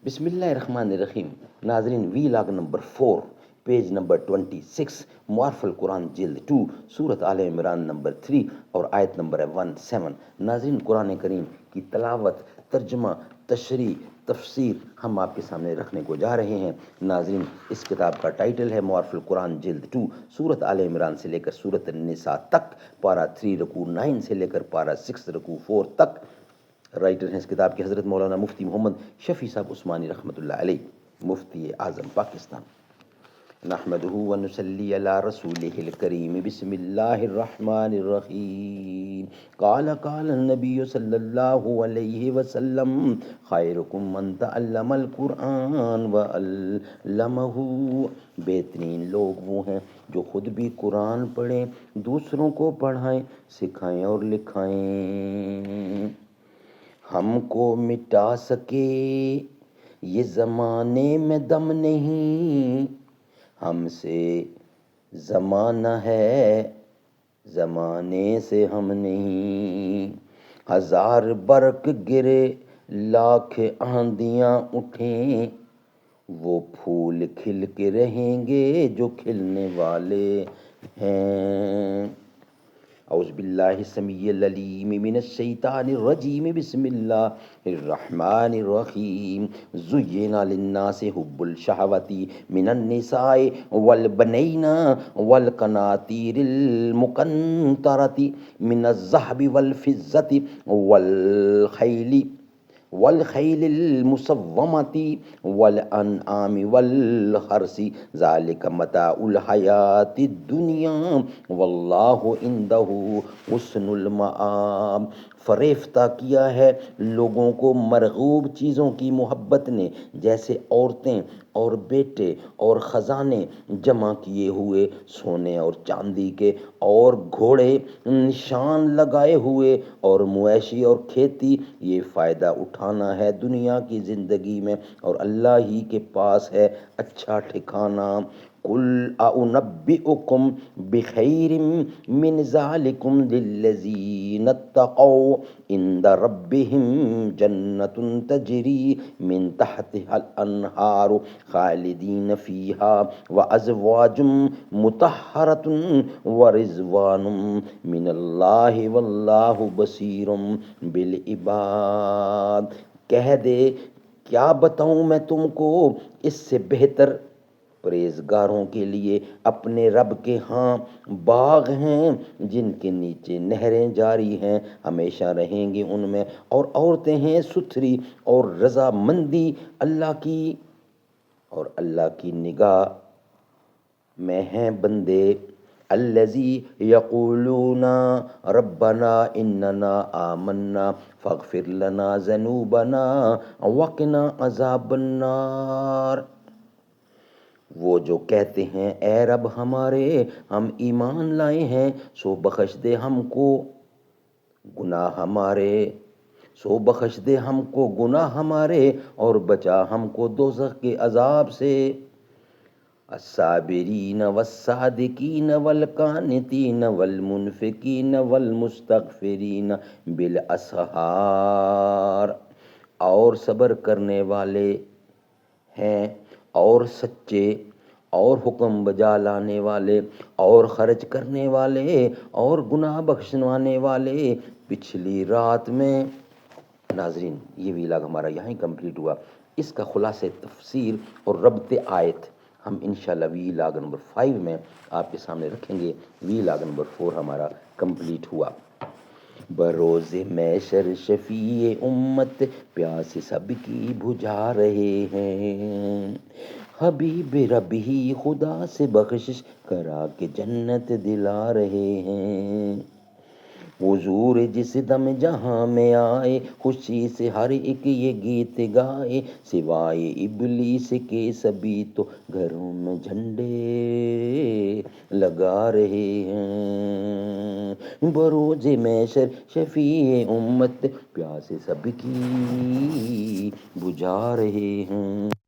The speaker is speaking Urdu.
بسم اللہ الرحمن الرحیم. ناظرین، وی لاگ نمبر 4 پیج نمبر 26، معارف القرآن جلد 2، سورت آل عمران نمبر 3 اور آیت نمبر 17. ناظرین، قرآن کریم کی تلاوت، ترجمہ، تشریح، تفسیر ہم آپ کے سامنے رکھنے کو جا رہے ہیں. ناظرین، اس کتاب کا ٹائٹل ہے معارف القرآن جلد 2، سورت آل عمران سے لے کر سورت النساء تک، پارہ 3 رکوع 9 سے لے کر پارہ 6 رکوع 4 تک. رائٹر ہیں اس کتاب کے حضرت مولانا مفتی محمد شفیع صاحب عثمانی رحمۃ اللہ علیہ، مفتی اعظم پاکستان. نحمده ونصلی علی رسولہ الکریم. بسم اللہ الرحمن الرحیم. قال النبی صلی اللہ علیہ وسلم خیرکم من تعلم القرآن وعلمہ. بہترین لوگ وہ ہیں جو خود بھی قرآن پڑھیں، دوسروں کو پڑھائیں، سکھائیں اور لکھائیں. ہم کو مٹا سکے یہ زمانے میں دم نہیں، ہم سے زمانہ ہے، زمانے سے ہم نہیں. ہزار برق گرے، لاکھ آندیاں اٹھیں، وہ پھول کھل کے رہیں گے جو کھلنے والے ہیں. اعوذ باللہ السمیع العلیم من الشیطان الرجیم. بسم اللہ الرحمن الرحیم. زین للناس حب الشہوۃ من النساء والبنین والقناطیر المقنطرۃ من الذہب والفضۃ والخیل المسومۃ والانعام والحرث ذلک متاع الحیاۃ الدنیا واللہ عندہ حسن المآب. فریفتہ کیا ہے لوگوں کو مرغوب چیزوں کی محبت نے، جیسے عورتیں اور بیٹے اور خزانے جمع کیے ہوئے سونے اور چاندی کے، اور گھوڑے نشان لگائے ہوئے، اور مویشی اور کھیتی. یہ فائدہ اٹھانا ہے دنیا کی زندگی میں، اور اللہ ہی کے پاس ہے اچھا ٹھکانہ. قل اعنبئکم بخیر من ذلکم للذین اتقوا عند ربہم جنۃ تجری من تحتها الانہار خالدین فیہا وازواج مطہرۃ ورضوان من اللہ واللہ بصیر بالعباد. کہہ دے، کیا بتاؤں میں تم کو، اس سے بہتر پرہیزگاروں کے لیے اپنے رب کے ہاں باغ ہیں جن کے نیچے نہریں جاری ہیں، ہمیشہ رہیں گے ان میں. اور عورتیں ہیں ستھری اور رضامندی اللہ کی، اور اللہ کی نگاہ میں ہیں بندے. الذی یقولون ربنا اننا آمنا فاغفر لنا ذنوبنا وقنا عذاب النار. وہ جو کہتے ہیں اے رب ہمارے، ہم ایمان لائے ہیں، سو بخش دے ہم کو گناہ ہمارے، سو بخش دے ہم کو گناہ ہمارے، اور بچا ہم کو دوزخ کے عذاب سے. الصابرین والصادقین والقانتین والمنفقین والمستغفرین بالاسحار. اور صبر کرنے والے ہیں، اور سچے، اور حکم بجا لانے والے، اور خرچ کرنے والے، اور گناہ بخشوانے والے پچھلی رات میں. ناظرین، یہ ویلاگ ہمارا یہاں ہی کمپلیٹ ہوا. اس کا خلاصہ تفسیر اور ربط آیت ہم انشاءاللہ ویلاگ نمبر 5 میں آپ کے سامنے رکھیں گے. ویلاگ نمبر 4 ہمارا کمپلیٹ ہوا. بروز محشر شفیع امت پیاس سب کی بجھا رہے ہیں، حبیب رب ہی خدا سے بخشش کرا کے جنت دلا رہے ہیں. حضور جس دم جہاں میں آئے، خوشی سے ہر ایک یہ گیت گائے، سوائے ابلیس کے سبھی تو گھروں میں جھنڈے لگا رہے ہیں. بروز محشر شفیع امت پیاس سب کی بجھا رہے ہیں.